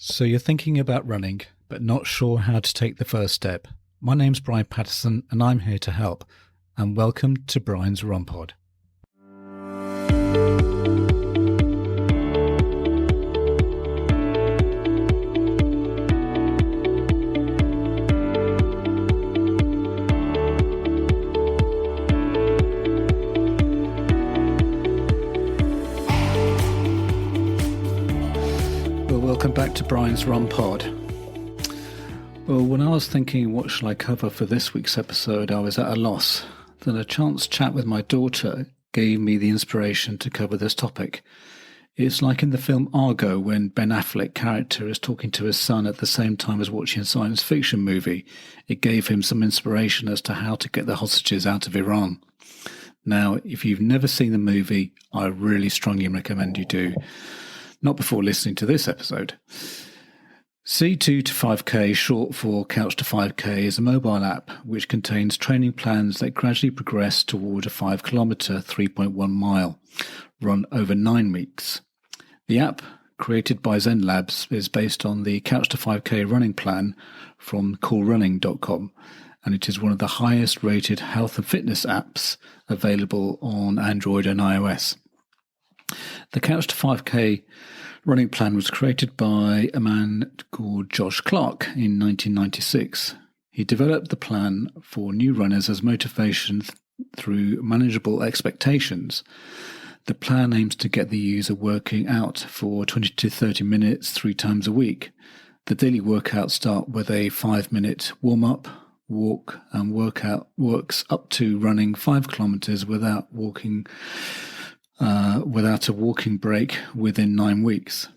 So you're thinking about running, but not sure how to take the first step. My name's Brian Patterson, and I'm here to help. And welcome to Brian's Run Pod. Welcome back to Brian's Run Pod. Well, when I was thinking what shall I cover for this week's episode, I was at a loss. Then a chance chat with my daughter gave me the inspiration to cover this topic. It's like in the film Argo when Ben Affleck character is talking to his son at the same time as watching a science fiction movie. It gave him some inspiration as to how to get the hostages out of Iran. Now, if you've never seen the movie, I really strongly recommend you do. Not before listening to this episode. C2 to 5K, short for Couch to 5K, is a mobile app which contains training plans that gradually progress toward a 5 kilometre, 3.1 mile run over 9 weeks. The app, created by Zen Labs, is based on the Couch to 5K running plan from coolrunning.com, and it is one of the highest rated health and fitness apps available on Android and iOS. The Couch to 5K running plan was created by a man called Josh Clark in 1996. He developed the plan for new runners as motivation through manageable expectations. The plan aims to get the user working out for 20 to 30 minutes 3 times a week. The daily workouts start with a 5-minute warm-up, walk, and workout works up to running 5 kilometers without a walking break within 9 weeks.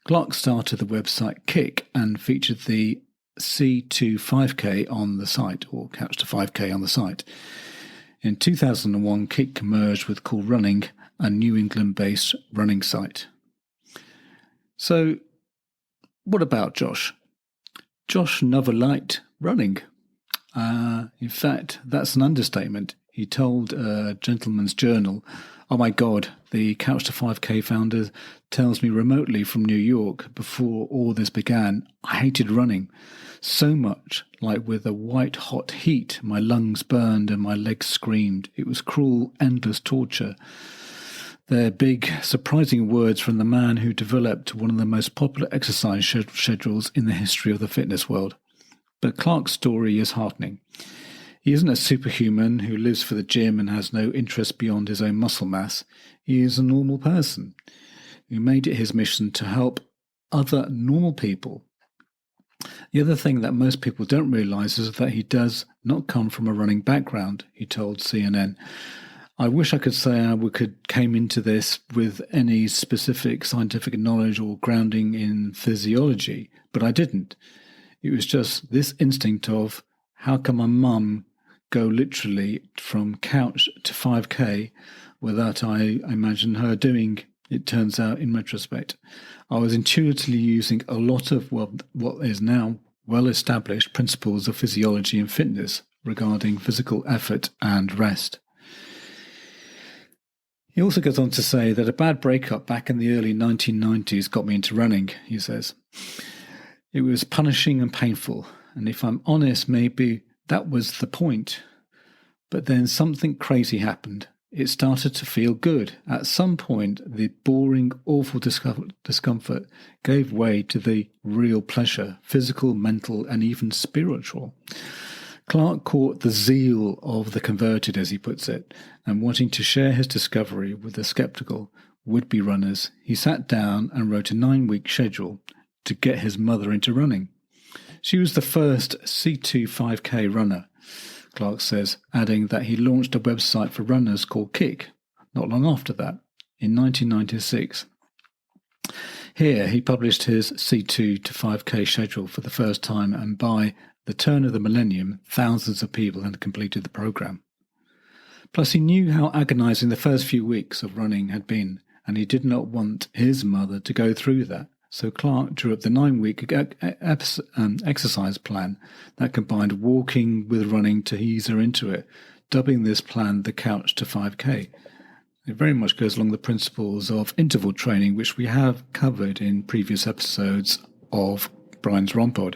Clark started the website Kick and featured the C2 on the site, or Couch to 5K on the site. In 2001, Kick merged with Cool Running, a New England-based running site. So, what about Josh? Josh never liked running. In fact, that's an understatement. He told Gentleman's Journal, "Oh my God, the Couch to 5K founder tells me remotely from New York before all this began, I hated running so much, like with a white-hot heat, my lungs burned and my legs screamed. It was cruel, endless torture." They're big, surprising words from the man who developed one of the most popular exercise schedules in the history of the fitness world. But Clark's story is heartening. He isn't a superhuman who lives for the gym and has no interest beyond his own muscle mass. He is a normal person who made it his mission to help other normal people. The other thing that most people don't realize is that he does not come from a running background, he told CNN. "I wish I could say came into this with any specific scientific knowledge or grounding in physiology, but I didn't. It was just this instinct of, how can my mum go literally from couch to 5K without I imagine her doing?" It turns out, in retrospect, I was intuitively using a lot of what is now well-established principles of physiology and fitness regarding physical effort and rest. He also goes on to say that a bad breakup back in the early 1990s got me into running, he says. "It was punishing and painful, and if I'm honest, maybe that was the point. But then something crazy happened. It started to feel good. At some point, the boring, awful discomfort gave way to the real pleasure, physical, mental, and even spiritual." Clark caught the zeal of the converted, as he puts it, and wanting to share his discovery with the skeptical would-be runners, he sat down and wrote a 9-week schedule to get his mother into running. She was the first C2 5K runner, Clark says, adding that he launched a website for runners called Kick not long after that, in 1996. Here he published his C2 to 5K schedule for the first time, and by the turn of the millennium, thousands of people had completed the program. Plus, he knew how agonizing the first few weeks of running had been, and he did not want his mother to go through that. So Clark drew up the 9-week exercise plan that combined walking with running to ease her into it, dubbing this plan the Couch to 5K. It very much goes along the principles of interval training, which we have covered in previous episodes of Brian's ROMpod.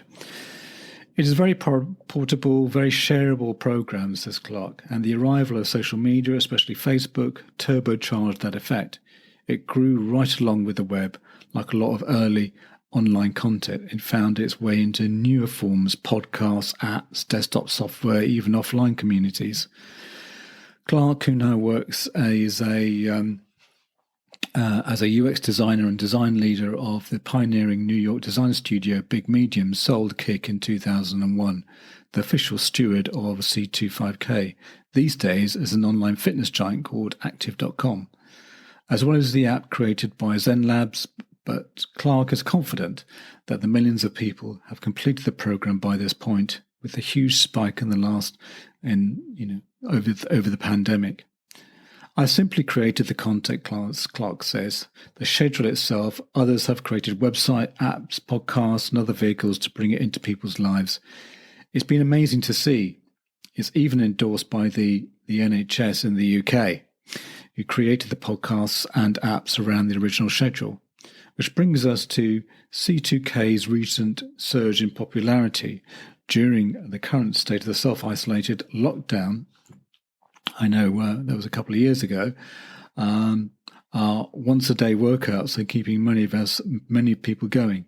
It is a very portable, very shareable program, says Clark, and the arrival of social media, especially Facebook, turbocharged that effect. It grew right along with the web. Like a lot of early online content, it found its way into newer forms, podcasts, apps, desktop software, even offline communities. Clark, who now works as a UX designer and design leader of the pioneering New York design studio Big Medium, sold Kik in 2001, the official steward of C25K, these days as an online fitness giant called Active.com, as well as the app created by Zen Labs. But Clark is confident that the millions of people have completed the program by this point, with a huge spike in the over the pandemic. I simply created the content, Clark says. The schedule itself, others have created website, apps, podcasts, and other vehicles to bring it into people's lives. It's been amazing to see. It's even endorsed by the NHS in the UK, who created the podcasts and apps around the original schedule. Which brings us to C2K's recent surge in popularity during the current state of the self-isolated lockdown. I know that was a couple of years ago. Our once-a-day workouts are keeping many people going.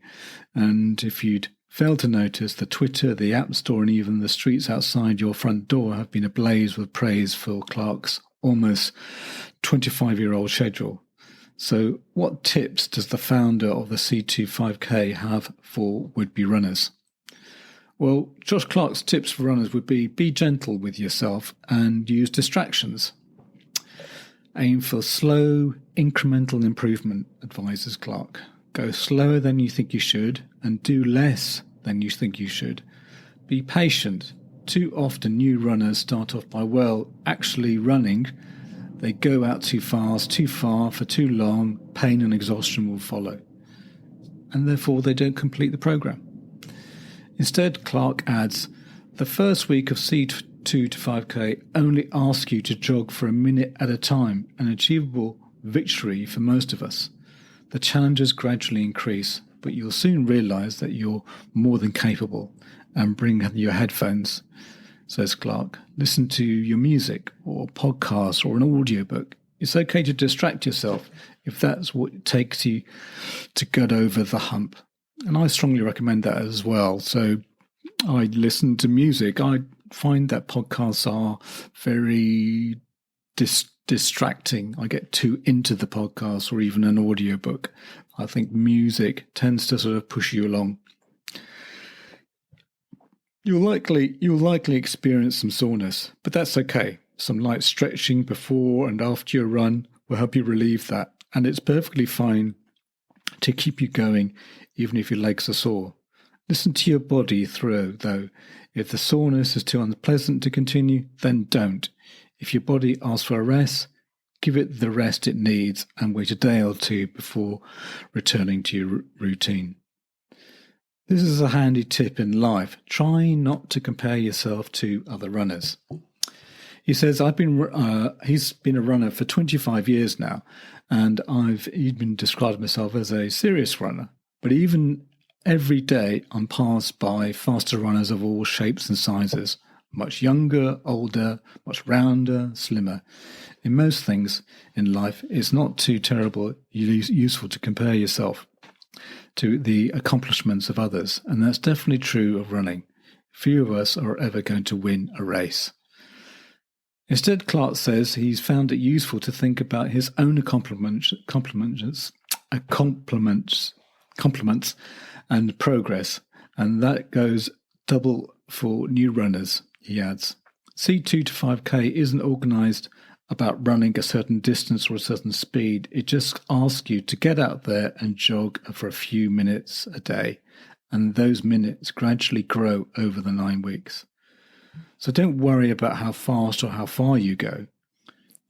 And if you'd failed to notice, the Twitter, the App Store, and even the streets outside your front door have been ablaze with praise for Clark's almost 25-year-old schedule. So what tips does the founder of the C25K have for would-be runners? Well, Josh Clark's tips for runners would be gentle with yourself and use distractions. Aim for slow, incremental improvement, advises Clark. Go slower than you think you should and do less than you think you should. Be patient. Too often new runners start off by, actually running. They go out too fast, too far, for too long, pain and exhaustion will follow. And therefore they don't complete the program. Instead, Clark adds, the first week of C2 to 5K only asks you to jog for a minute at a time, an achievable victory for most of us. The challenges gradually increase, but you'll soon realize that you're more than capable, and bring your headphones, says Clark. Listen to your music or podcast or an audiobook. It's okay to distract yourself if that's what it takes you to get over the hump. And I strongly recommend that as well. So I listen to music. I find that podcasts are very distracting. I get too into the podcast or even an audiobook. I think music tends to sort of push you along. You'll likely experience some soreness, but that's okay. Some light stretching before and after your run will help you relieve that. And it's perfectly fine to keep you going, even if your legs are sore. Listen to your body through, though. If the soreness is too unpleasant to continue, then don't. If your body asks for a rest, give it the rest it needs and wait a day or two before returning to your routine. This is a handy tip in life. Try not to compare yourself to other runners. He says, he's been a runner for 25 years now, and I've even described myself as a serious runner. But even every day, I'm passed by faster runners of all shapes and sizes, much younger, older, much rounder, slimmer. In most things in life, it's not too terrible useful to compare yourself to the accomplishments of others, and that's definitely true of running. Few of us are ever going to win a race. Instead, Clark says he's found it useful to think about his own compliments and progress, and that goes double for new runners, he adds. C2 to 5K isn't organised about running a certain distance or a certain speed. It just asks you to get out there and jog for a few minutes a day, and those minutes gradually grow over the 9 weeks. So don't worry about how fast or how far you go.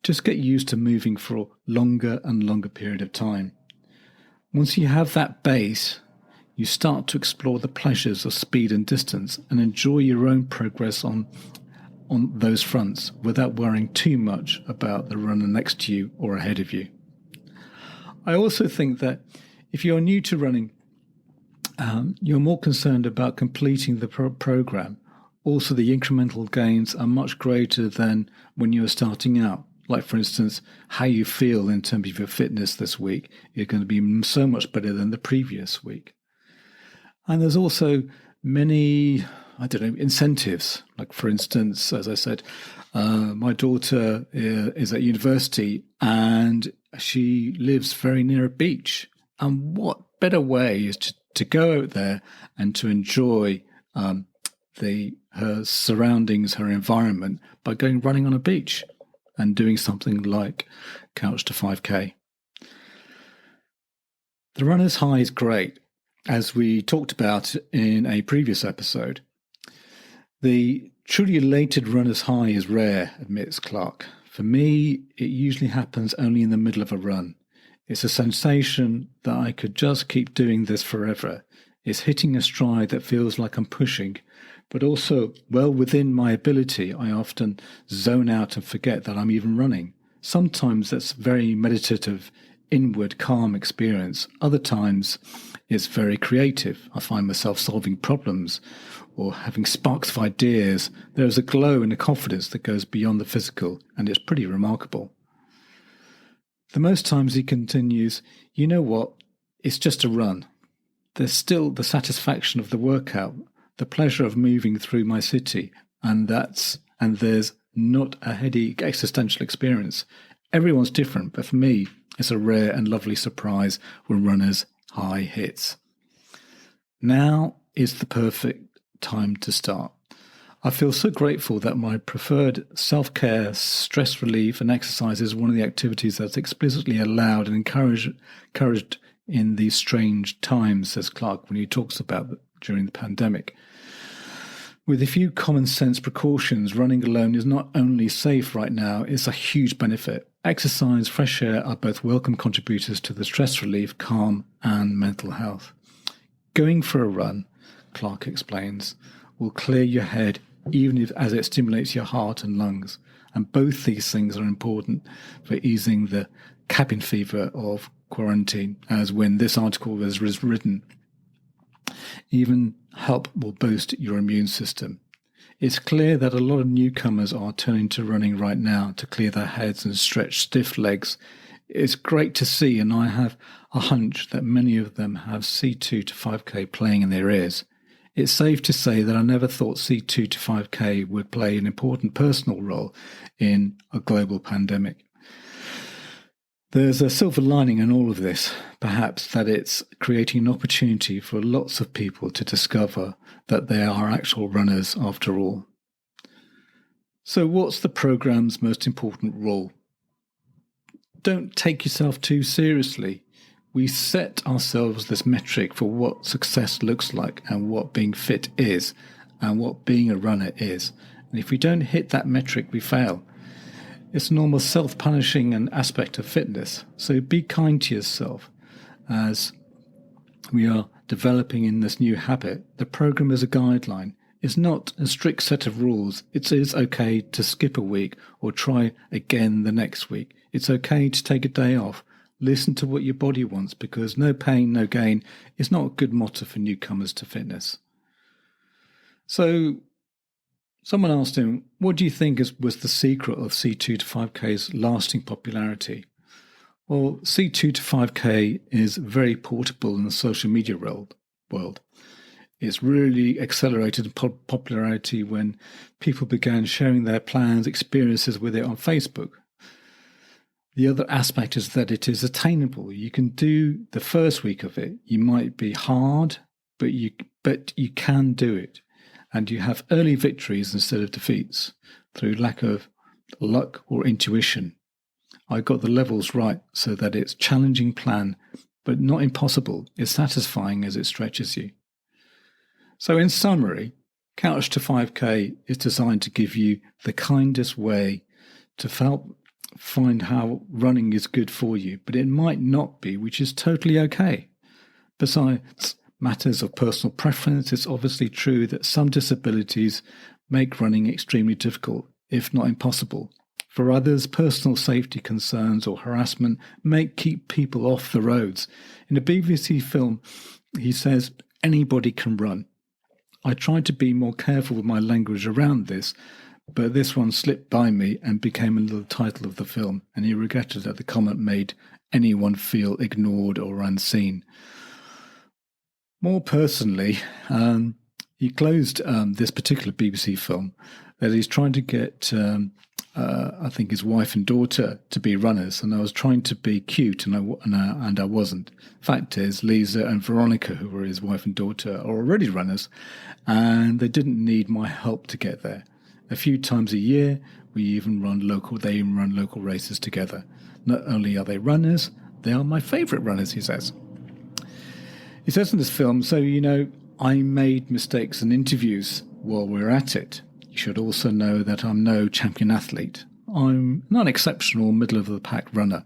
Just get used to moving for a longer and longer period of time. Once you have that base, you start to explore the pleasures of speed and distance and enjoy your own progress on those fronts without worrying too much about the runner next to you or ahead of you. I also think that if you're new to running, You're more concerned about completing the program. Also, the incremental gains are much greater than when you were starting out. Like, for instance, how you feel in terms of your fitness this week is going to be so much better than the previous week. And there's also many, incentives. Like, for instance, as I said, my daughter is at university and she lives very near a beach. And what better way is to go out there and to enjoy her surroundings, her environment, by going running on a beach and doing something like Couch to 5K. The runner's high is great, as we talked about in a previous episode. The truly elated runner's high is rare, admits Clark. For me, it usually happens only in the middle of a run. It's a sensation that I could just keep doing this forever. It's hitting a stride that feels like I'm pushing, but also well within my ability. I often zone out and forget that I'm even running. Sometimes that's very meditative, inward, calm experience. Other times it's very creative. I find myself solving problems or having sparks of ideas. There's a glow and a confidence that goes beyond the physical, and it's pretty remarkable. The most times he continues, you know what, it's just a run. There's still the satisfaction of the workout, the pleasure of moving through my city, and there's not a heady existential experience. Everyone's different, but for me, it's a rare and lovely surprise when runners' high hits. Now is the perfect time to start. I feel so grateful that my preferred self-care, stress relief and exercise is one of the activities that's explicitly allowed and encouraged in these strange times, says Clark when he talks about during the pandemic. With a few common sense precautions, running alone is not only safe right now, it's a huge benefit. Exercise, fresh air are both welcome contributors to the stress relief, calm and mental health. Going for a run, Clark explains, will clear your head even as it stimulates your heart and lungs. And both these things are important for easing the cabin fever of quarantine, as when this article was written. Even help will boost your immune system. It's clear that a lot of newcomers are turning to running right now to clear their heads and stretch stiff legs. It's great to see, and I have a hunch that many of them have C2 to 5K playing in their ears. It's safe to say that I never thought C2 to 5K would play an important personal role in a global pandemic. There's a silver lining in all of this, perhaps that it's creating an opportunity for lots of people to discover that they are actual runners after all. So what's the program's most important role? Don't take yourself too seriously. We set ourselves this metric for what success looks like and what being fit is and what being a runner is. And if we don't hit that metric, we fail. It's a normal self-punishing an aspect of fitness. So be kind to yourself. As we are developing in this new habit, the program is a guideline. It's not a strict set of rules. It is okay to skip a week or try again the next week. It's okay to take a day off. Listen to what your body wants, because no pain, no gain is not a good motto for newcomers to fitness. So someone asked him, what do you think was the secret of C2 to 5K's lasting popularity? Well, C2 to 5K is very portable in the social media world. It's really accelerated in popularity when people began sharing their plans, experiences with it on Facebook. The other aspect is that it is attainable. You can do the first week of it. You might be hard, but you can do it. And you have early victories instead of defeats through lack of luck or intuition. I got the levels right so that it's challenging plan, but not impossible. It's satisfying as it stretches you. So in summary, Couch to 5K is designed to give you the kindest way to help find how running is good for you, but it might not be, which is totally okay. Besides matters of personal preference, it's obviously true that some disabilities make running extremely difficult, if not impossible. For others, personal safety concerns or harassment may keep people off the roads. In a BBC film, he says, anybody can run. I tried to be more careful with my language around this, but this one slipped by me and became a little title of the film, and he regretted that the comment made anyone feel ignored or unseen. More personally, he closed this particular BBC film that he's trying to get, I think, his wife and daughter to be runners, and I was trying to be cute, and I wasn't. Fact is, Lisa and Veronica, who were his wife and daughter, are already runners, and they didn't need my help to get there. A few times a year, they even run local races together. Not only are they runners, they are my favourite runners, he says. He says in this film, so, I made mistakes in interviews while we're at it. You should also know that I'm no champion athlete. I'm not an exceptional middle-of-the-pack runner.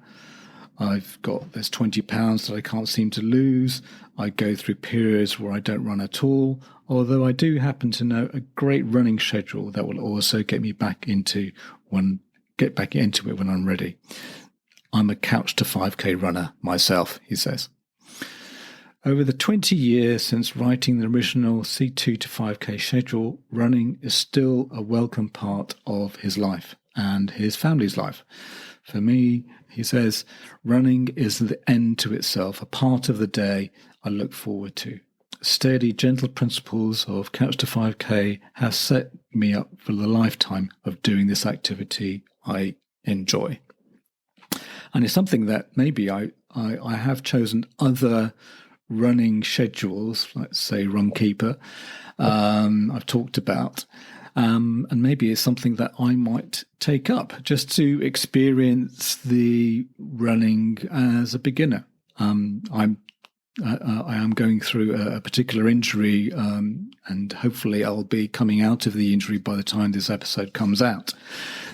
I've got this 20 pounds that I can't seem to lose. I go through periods where I don't run at all, although I do happen to know a great running schedule that will also get back into it when I'm ready. I'm a couch to 5k runner myself, he says. Over the 20 years since writing the original C2 to 5k schedule, running is still a welcome part of his life and his family's life. For me, he says, running is the end to itself, a part of the day I look forward to. Steady, gentle principles of couch to 5k have set me up for the lifetime of doing this activity I enjoy. And it's something that maybe I have chosen other running schedules, let's say Runkeeper, I've talked about, and maybe it's something that I might take up just to experience the running as a beginner. I am going through a particular injury, and hopefully I'll be coming out of the injury by the time this episode comes out.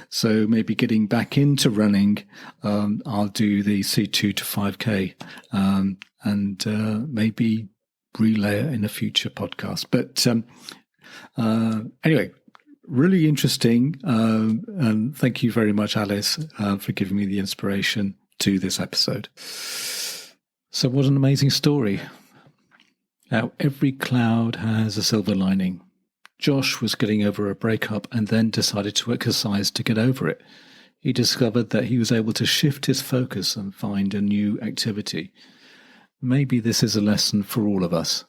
So maybe getting back into running, I'll do the C2 to 5k, and maybe relay it in a future podcast. But anyway, really interesting. And thank you very much, Alice, for giving me the inspiration to this episode. So what an amazing story. Now, every cloud has a silver lining. Josh was getting over a breakup and then decided to exercise to get over it. He discovered that he was able to shift his focus and find a new activity. Maybe this is a lesson for all of us.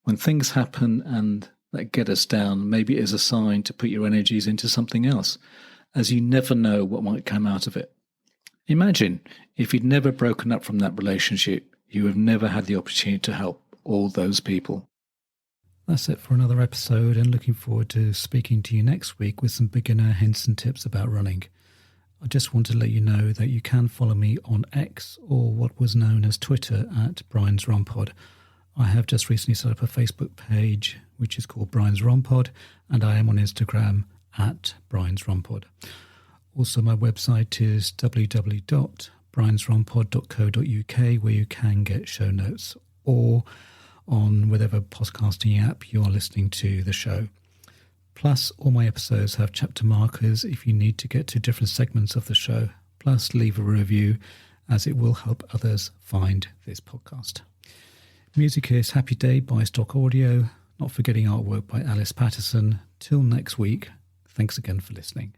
When things happen and that get us down, maybe it is a sign to put your energies into something else, as you never know what might come out of it. Imagine if you'd never broken up from that relationship, you have never had the opportunity to help all those people. That's it for another episode, and looking forward to speaking to you next week with some beginner hints and tips about running. I just want to let you know that you can follow me on X, or what was known as Twitter, at Brian's Run Pod. I have just recently set up a Facebook page which is called Brian's Run Pod, and I am on Instagram at Brian's Run Pod. Also, my website is www.briansrunpod.co.uk, where you can get show notes, or on whatever podcasting app you are listening to the show. Plus, all my episodes have chapter markers if you need to get to different segments of the show. Plus, leave a review, as it will help others find this podcast. Music is Happy Day by Stock Audio, not forgetting artwork by Alice Patterson. Till next week, thanks again for listening.